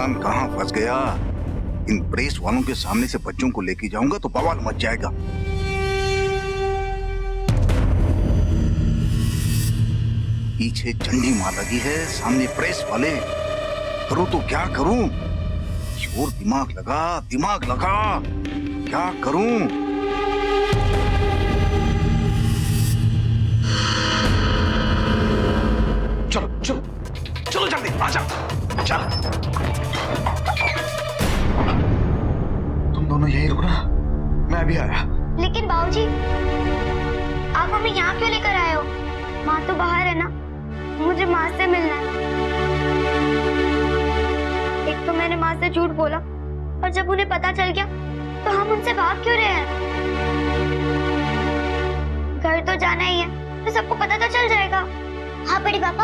भगवान कहाँ फंस गया। इन प्रेस वालों के सामने से बच्चों को लेके जाऊंगा तो बवाल मच जाएगा। पीछे चंडी माँ लगी है, सामने प्रेस वाले। करूं तो क्या करूं? और दिमाग लगा क्या करूं? चलो जल्दी आजा। चल तुम दोनों यही रुकना, मैं अभी आया। लेकिन बाबूजी, आप हमें यहाँ क्यों लेकर आए हो? माँ तो बाहर है ना, मुझे माँ से मिलना है। एक तो मैंने माँ से झूठ बोला और जब उन्हें पता चल गया तो हम उनसे भाग क्यों रहे हैं? घर तो जाना ही है तो सबको पता तो चल जाएगा। हाँ बड़ी पापा,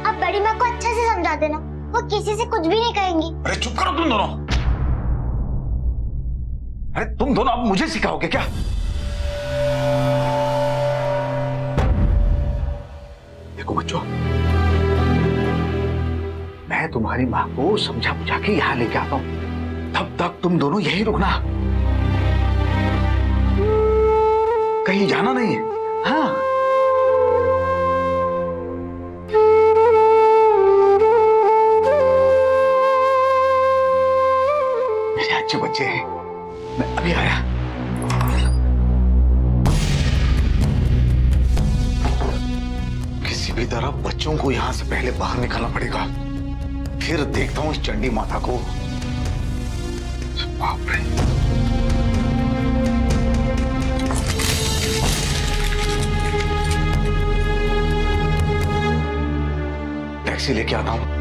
आप बड़ी माँ को अच्छे से समझा देना, वो किसी से कुछ भी नहीं कहेंगी। अरे चुप करो तुम दोनों। अरे तुम दोनों अब मुझे सिखाओगे क्या? देखो बच्चों, मैं तुम्हारी माँ को समझा बुझा के यहाँ लेके आता हूँ, तब तक तुम दोनों यही रुकना, कहीं जाना नहीं है। हाँ मेरे अच्छे बच्चे हैं, मैं अभी आया। किसी भी तरह बच्चों को यहां से पहले बाहर निकालना पड़ेगा, फिर देखता हूं इस चंडी माता को। बाप रे, टैक्सी लेके आता हूं।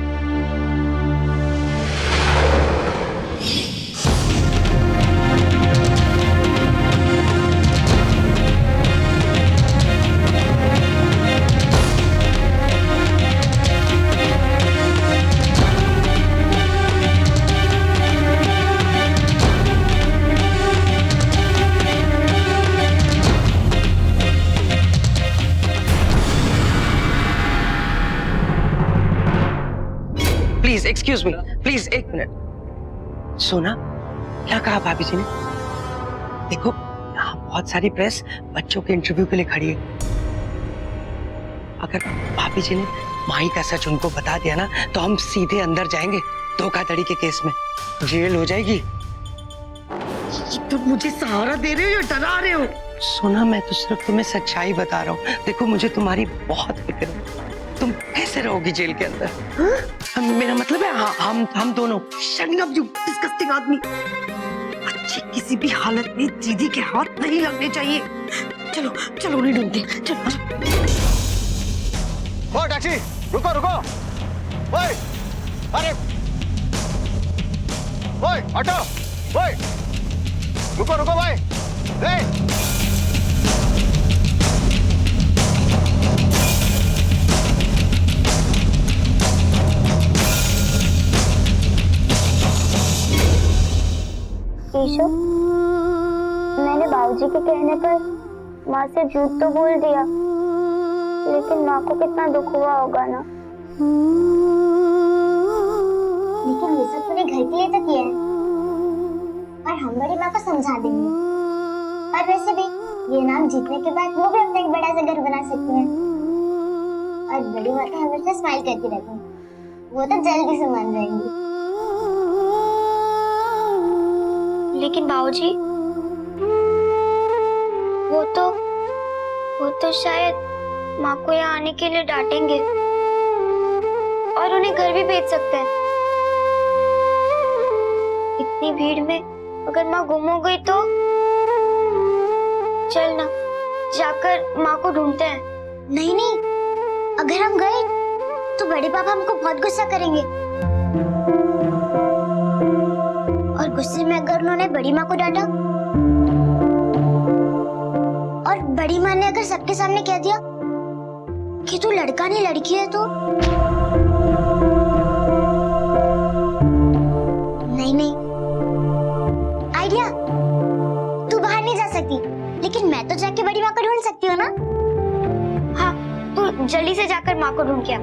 प्लीज एक्सक्यूज मी, प्लीज एक मिनट। सोना, क्या कहा भाभी जी ने? देखो यहाँ बहुत सारी प्रेस बच्चों के इंटरव्यू के लिए खड़ी है। अगर भाभी जी ने माही का सच उनको बता दिया ना तो हम सीधे अंदर जाएंगे, धोखाधड़ी के केस में जेल हो जाएगी। तुम मुझे सहारा दे रहे हो या डरा रहे हो? सोना, मैं तो सिर्फ तुम्हें सच्चाई बता रहा हूँ। देखो मुझे तुम्हारी बहुत फिक्र है, तुम कैसे रहोगी जेल के अंदर? मेरा मतलब है हम दोनों। शट अप यू डिस्गस्टिंग आदमी। बच्चे किसी भी हालत में दीदी के हाथ नहीं लगने चाहिए। चलो चलो उन्हें ढूंढते, चलो। ओ टैक्सी, रुको रुको। ओए, अरे ओए ऑटो, ओए रुको रुको भाई। केशव, मैंने बाबूजी के कहने पर माँ से झूठ तो बोल दिया, लेकिन माँ को कितना दुख हुआ होगा ना। लेकिन ये सब तूने घर के लिए तो किया है, और हम बड़ी माँ को समझा देंगे। और वैसे भी ये नाम जीतने के बाद वो भी अपना एक बड़ा सा घर बना सकती है, और बड़ी माँ तो हमेशा स्माइल करती रहती है, वो तो जल्दी से मान जाएंगी। लेकिन बाबूजी, वो तो शायद माँ को यहाँ आने के लिए डांटेंगे और उन्हें घर भी भेज सकते हैं। इतनी भीड़ में अगर माँ गुम हो गई तो? चल ना, जाकर माँ को ढूंढते हैं। नहीं नहीं, अगर हम गए तो बड़े पापा हमको बहुत गुस्सा करेंगे, और गुस्से में अगर उन्होंने बड़ी माँ को डांटा और बड़ी माँ ने अगर सबके सामने कह दिया कि तू लड़का नहीं लड़की है तो? नहीं नहीं, आइडिया, तू बाहर नहीं जा सकती, लेकिन मैं तो जाके बड़ी माँ को ढूंढ सकती हूँ ना। हाँ, तू जल्दी से जाकर माँ को ढूंढ के आ।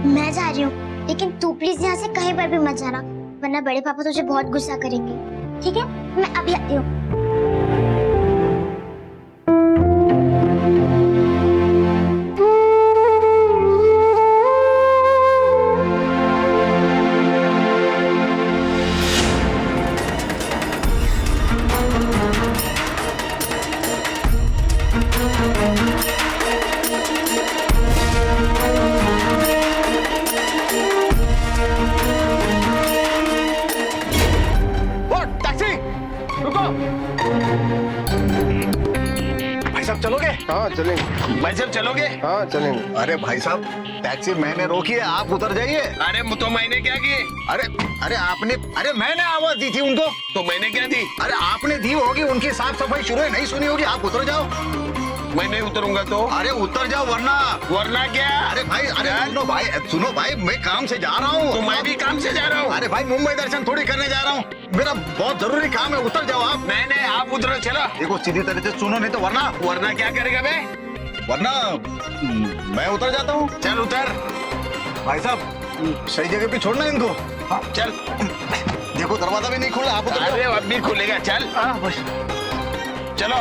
मैं जा रही हूँ, लेकिन तू प्लीज यहाँ से कहीं पर भी मत जाना, वरना बड़े पापा तुझे बहुत गुस्सा करेंगे। ठीक है, मैं अभी आती हूँ। चलोगे? हाँ चलेंगे। भाई साहब चलोगे? हाँ चलेंगे। अरे भाई साहब, टैक्सी मैंने रोकी है, आप उतर जाइए। अरे तो मैंने क्या किए? अरे अरे आपने, अरे मैंने आवाज दी थी उनको। तो मैंने क्या दी? अरे आपने दी होगी, उनकी साफ सफाई शुरू नहीं सुनी होगी, आप उतर जाओ। मैं नहीं उतरूंगा तो? अरे उतर जाओ वरना। वरना क्या? अरे भाई, अरे सुनो भाई, मैं काम से जा रहा हूँ। तो मैं भी काम से जा रहा हूँ। अरे भाई मुंबई दर्शन थोड़ी करने जा रहा हूँ, मेरा बहुत जरूरी काम है, उतर जाओ आप। नहीं आप उतरो, चलो। देखो सीधी तरह से सुनो, नहीं तो वरना क्या करेगा बे? वरना मैं उतर जाता हूँ। चल उतर। भाई साहब सही जगह पे छोड़ना इनको। हाँ चल। देखो दरवाजा भी नहीं खुला, आप उतर जाओ। अरे अब भी खुलेगा, चल। बस चलो।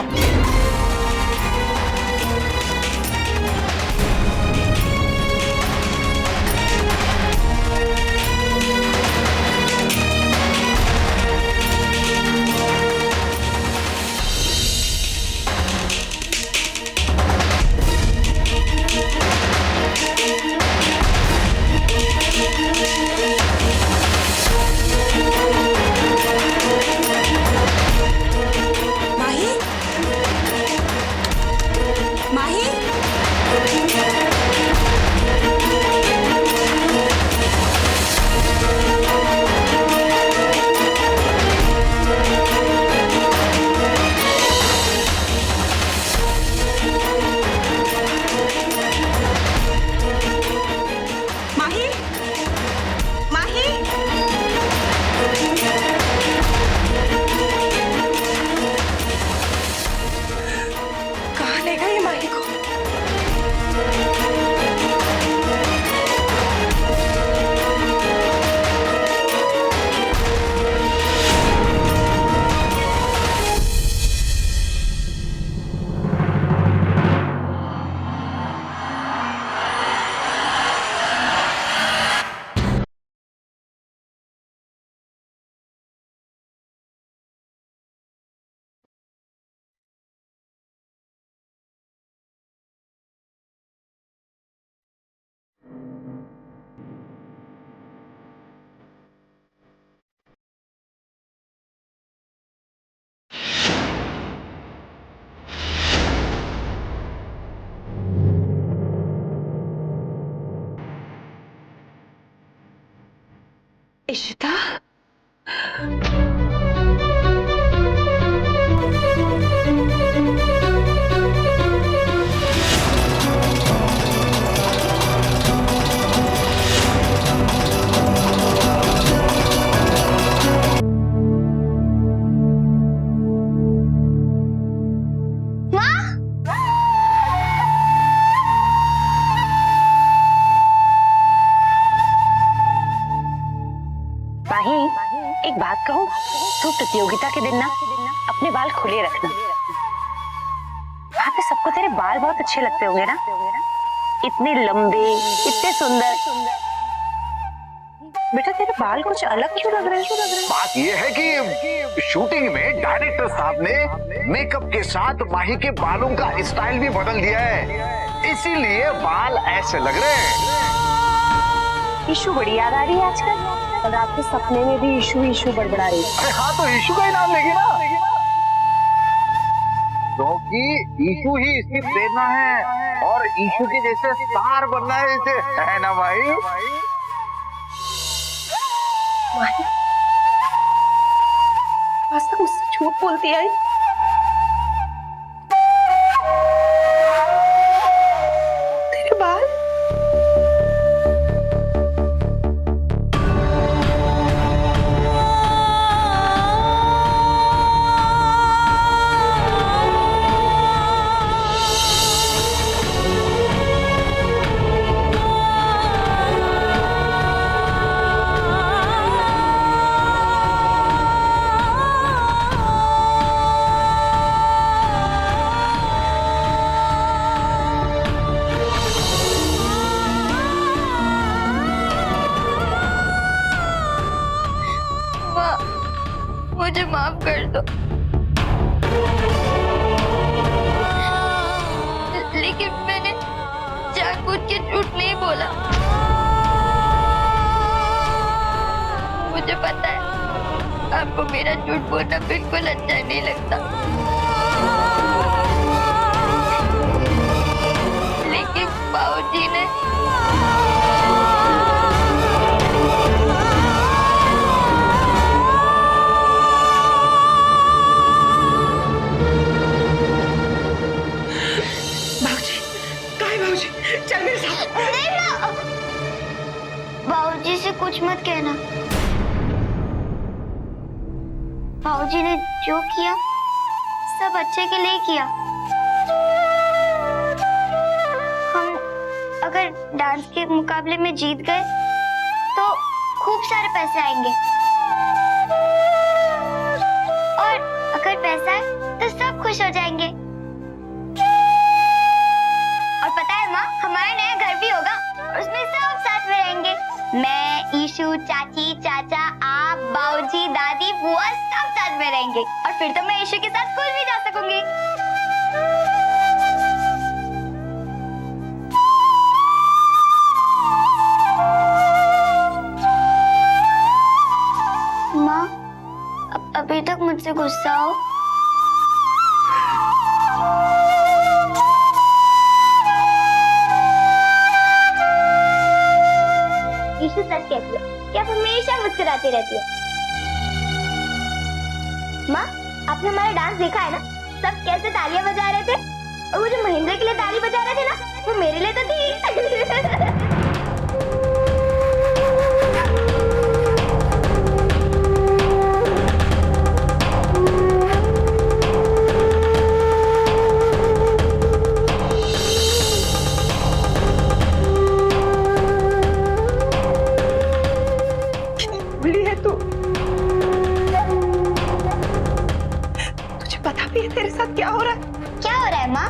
इशिता, एक बात कहूँ, तू प्रतियोगिता के दिन ना अपने बाल खुले रखना। वहाँ पे सबको तेरे बाल बहुत अच्छे लगते होंगे ना, इतने लंबे, इतने सुंदर। बेटा तेरे बाल कुछ अलग क्यों लग रहे हैं? बात ये है कि शूटिंग में डायरेक्टर साहब ने मेकअप के साथ माही के बालों का स्टाइल भी बदल दिया है, इसीलिए बाल ऐसे लग रहे हैं। ईशु बड़ी याद आ रही है आजकल, और रात के सपने में भी ईशु ईशु बड़बड़ा रही है। अरे हाँ, तो ईशु का ही नाम लेगी ना, क्योंकि ईशु ही इसकी प्रेरणा है और ईशु के जैसे स्टार बनना है इसे, है ना भाई? आज तक मुझसे झूठ बोलती आई। तेरे बाल माफ कर दो। लेकिन मैंने जानबूझ के झूठ नहीं बोला। मुझे पता है आपको मेरा झूठ बोलना बिल्कुल अच्छा नहीं लगता, लेकिन बाबूजी ने चल मेरे साथ। बाबूजी से कुछ मत कहना। बाबूजी ने जो किया सब अच्छे के लिए किया। हम अगर डांस के मुकाबले में जीत गए तो खूब सारे पैसे आएंगे, और अगर पैसा है तो सब खुश हो जाएंगे। और पता है माँ, हमारा नया घर भी होगा और उसमें सब साथ में रहेंगे। मैं, ईशु, चाची, चाचा, आप, बाबूजी, दादी, बुआ सब साथ में रहेंगे। और फिर तो मैं ईशु के साथ स्कूल भी जा सकूंगी। माँ, अभी तक मुझसे गुस्सा हो। ईशु सच कहती है कि आप हमेशा मुस्कुराती रहती है। माँ, आपने हमारा डांस देखा है ना? सब कैसे तालियां बजा रहे थे, और वो जो महेंद्र के लिए ताली बजा रहे थे ना, वो मेरे लिए तो थी। तेरे साथ क्या हो रहा है? क्या हो रहा है माँ?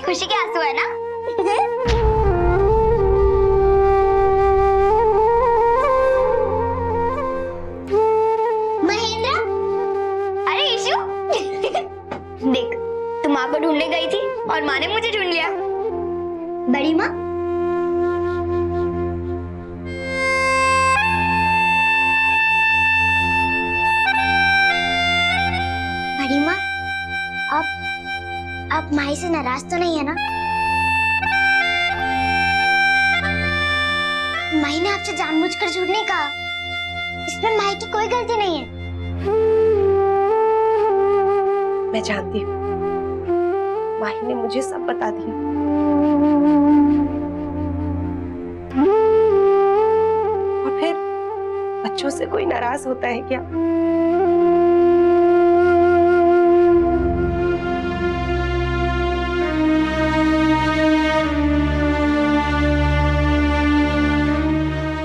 खुशी के आंसू है ना? महेंद्र, अरे ईशु, देख, तुम माँ को ढूंढने गई थी और माँ ने मुझे ढूंढ लिया। बड़ी माँ, बड़ी माँ, आप माही से नाराज तो नहीं है ना? माही ने आपसे जानबूझकर झूठ नहीं कहा, इसमें माही की कोई गलती नहीं है। मैं जानती हूँ, माही ने मुझे सब बता दिया। और फिर बच्चों से कोई नाराज होता है क्या?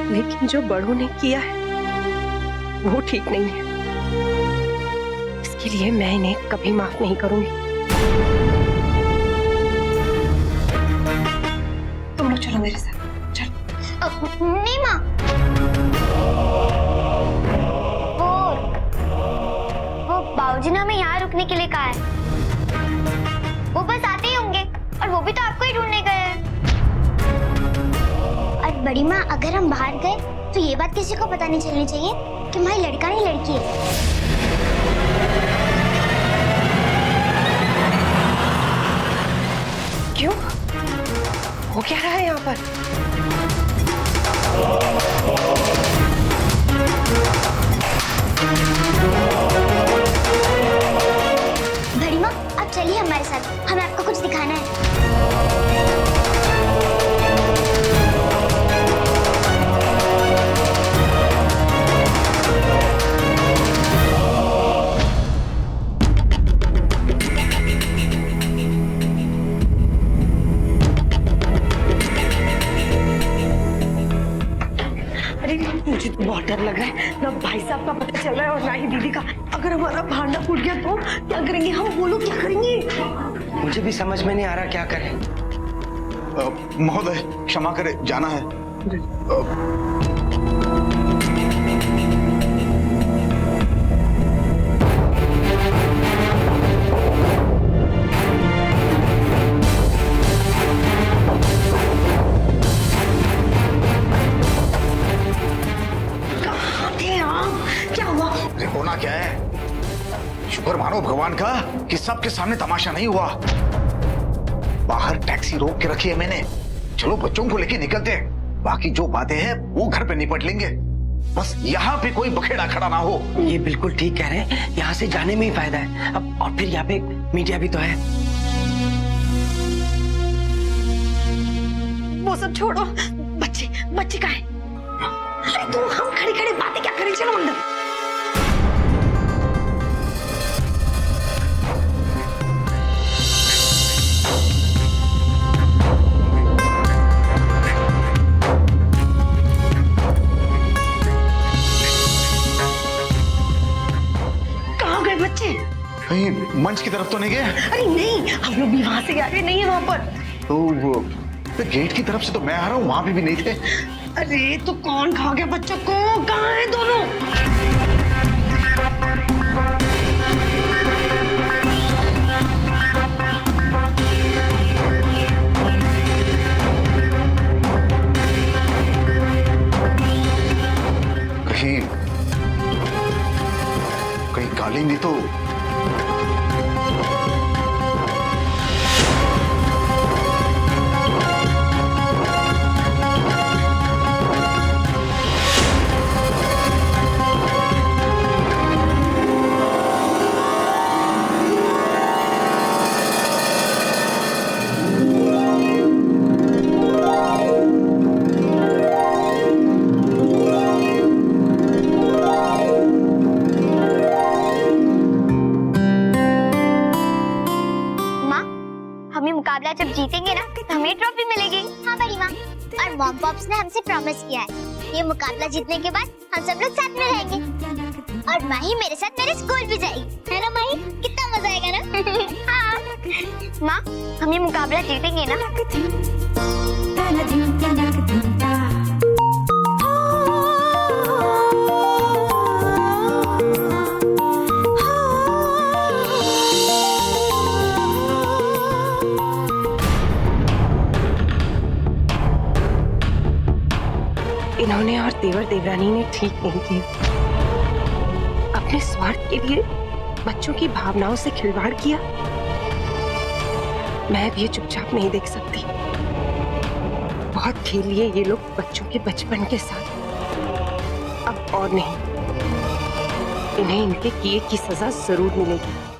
लेकिन जो बड़ों ने किया है वो ठीक नहीं है। इसके लिए मैं इन्हें कभी माफ नहीं करूंगी। तुम लोग चलो मेरे साथ, चलो। नहीं माँ, वो बाबूजी ने हमें यहाँ रुकने के लिए कहा है। वो बस आते ही होंगे, और वो भी तो आपको ही ढूंढने गए हैं। और बड़ी माँ, अगर हम बाहर गए तो ये बात किसी को पता नहीं चलनी चाहिए कि माही लड़का नहीं लड़की है। क्यों? हो क्या रहा है यहाँ पर? बड़ी माँ, अब चलिए, अरे मुझे तो बहुत डर लग रहा है, ना भाई साहब का पता चल रहा है और ना ही दीदी का। अगर हमारा भांडा फूट गया तो क्या करेंगे हम? वो लोग क्या करेंगे? मुझे भी समझ में नहीं आ रहा क्या करें। महोदय क्षमा करें, जाना है। क्या हुआ? अरे होना क्या है, शुक्र मानो भगवान का कि सबके सामने तमाशा नहीं हुआ। बाहर टैक्सी रोक के रखी है मैंने। चलो बच्चों को लेके निकलते हैं, बाकी जो बातें हैं वो घर पे निपट लेंगे। बस यहाँ पे कोई बखेड़ा खड़ा ना हो। ये बिल्कुल ठीक कह रहे हैं, यहाँ से जाने में ही फायदा है। अब और फिर यहाँ पे मीडिया भी तो है। वो सब छोड़ो, बच्चे कहाँ हैं? अरे तुम हम खड़े खड़े बातें क्या करें? चलो अंदर। कहाँ गए बच्चे? कहीं मंच की तरफ तो नहीं गए? अरे नहीं, हम लोग भी वहां से आ गए, नहीं है वहां पर। तो गेट की तरफ से तो मैं आ रहा हूँ, वहां पे भी नहीं थे। अरे तो कौन खा गया बच्चों को? कहाँ है दोनों? कहीं गाली नहीं तो? हम ये मुकाबला जब जीतेंगे ना तो हमें ट्रॉफी मिलेगी। हाँ बड़ी माँ, और मॉम पॉप्स ने हमसे प्रॉमिस किया है ये मुकाबला जीतने के बाद हम सब लोग साथ में रहेंगे और माही मेरे साथ मेरे स्कूल भी जाएगी, है ना माही? कितना मजा आएगा ना। हाँ माँ, हम ये मुकाबला जीतेंगे ना? इन्होंने और देवर देवरानी ने ठीक नहीं किया। अपने स्वार्थ के लिए बच्चों की भावनाओं से खिलवाड़ किया। मैं अब ये चुपचाप नहीं देख सकती। बहुत खेल लिए ये लोग बच्चों के बचपन के साथ, अब और नहीं। इन्हें इनके किए की सजा जरूर मिलेगी।